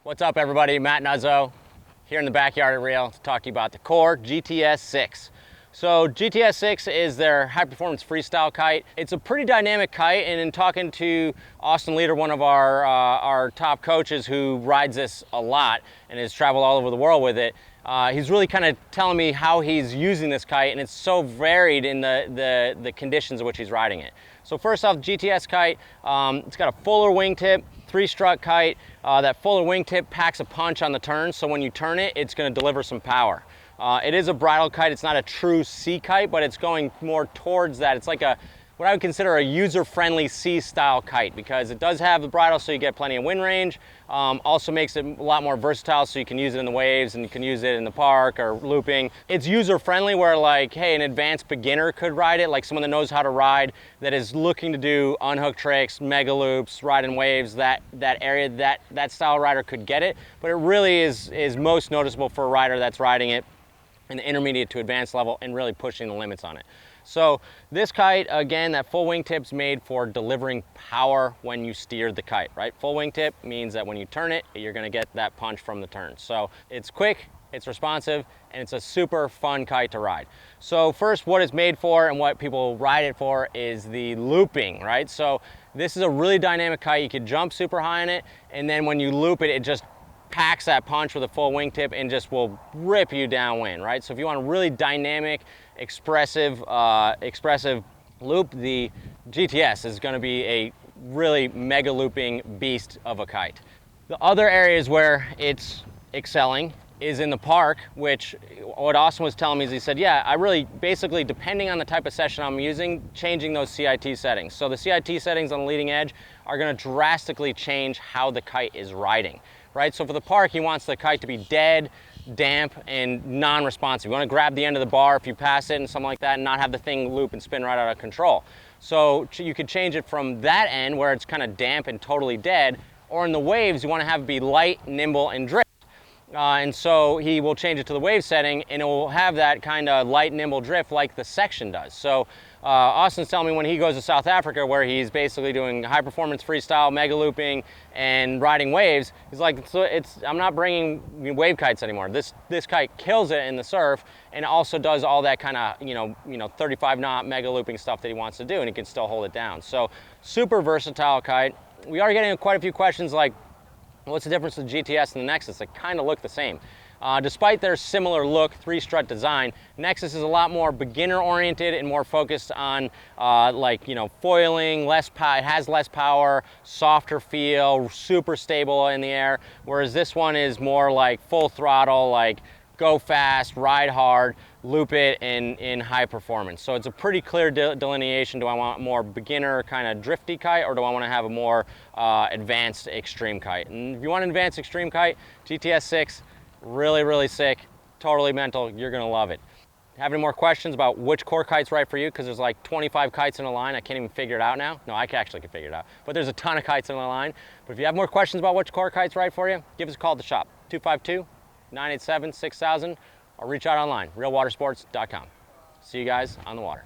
What's up, everybody? Matt Nuzzo here in the backyard at Reel to talk to you about the Core GTS 6. So GTS 6 is their high-performance freestyle kite. It's a pretty dynamic kite, and in talking to Austin Leader, one of our top coaches who rides this a lot and has traveled all over the world with it, he's really kind of telling me how he's using this kite, and it's so varied in the conditions in which he's riding it. So first off, GTS kite, it's got a fuller wingtip, 3-strut kite. That fuller wingtip packs a punch on the turn, so when you turn it, it's going to deliver some power. It is a bridle kite. It's not a true sea kite, but it's going more towards that. It's like what I would consider a user-friendly sea style kite, because it does have the bridle so you get plenty of wind range. Also makes it a lot more versatile, so you can use it in the waves and you can use it in the park or looping. It's user-friendly where, like, hey, an advanced beginner could ride it, like someone that knows how to ride, that is looking to do unhook tricks, mega loops, ride in waves, that area, that style rider could get it. But it really is most noticeable for a rider that's riding it in the intermediate to advanced level and really pushing the limits on it. So this kite, again, that full wingtip's made for delivering power when you steer the kite, right? Full wingtip means that when you turn it, you're gonna get that punch from the turn. So it's quick, it's responsive, and it's a super fun kite to ride. So first, what it's made for and what people ride it for is the looping, right? So this is a really dynamic kite. You can jump super high on it, and then when you loop it, it just packs that punch with a full wingtip and just will rip you downwind, right? So if you want a really dynamic, expressive loop, the GTS is going to be a really mega looping beast of a kite. The other areas where it's excelling is in the park, which what Austin was telling me is he said, yeah, I really basically, depending on the type of session I'm using, changing those CIT settings. So the CIT settings on the leading edge are going to drastically change how the kite is riding, right? So for the park, he wants the kite to be dead, damp, and non-responsive. You want to grab the end of the bar if you pass it and something like that and not have the thing loop and spin right out of control. So you could change it from that end where it's kind of damp and totally dead, or in the waves, you want to have it be light, nimble, and drift. And so he will change it to the wave setting, and it will have that kind of light, nimble drift like the section does. So Austin's telling me when he goes to South Africa, where he's basically doing high performance freestyle, mega looping, and riding waves, he's like, I'm not bringing wave kites anymore. This kite kills it in the surf, and also does all that kind of 35 knot mega looping stuff that he wants to do, and he can still hold it down. So super versatile kite. We are getting quite a few questions like, what's the difference with GTS and the Nexus? They kind of look the same. Despite their similar look, 3-strut design, Nexus is a lot more beginner oriented and more focused on foiling, it has less power, softer feel, super stable in the air, whereas this one is more like full throttle, like go fast, ride hard, loop it in high performance. So it's a pretty clear delineation. Do I want more beginner kind of drifty kite, or do I want to have a more advanced extreme kite? And if you want an advanced extreme kite, GTS 6, really, really sick, totally mental, you're gonna love it. Have any more questions about which Core kite's right for you? Because there's like 25 kites in a line. I can't even figure it out now. No, I actually can figure it out. But there's a ton of kites in a line. But if you have more questions about which Core kite's right for you, give us a call at the shop, 252-987-6000, or reach out online, realwatersports.com. See you guys on the water.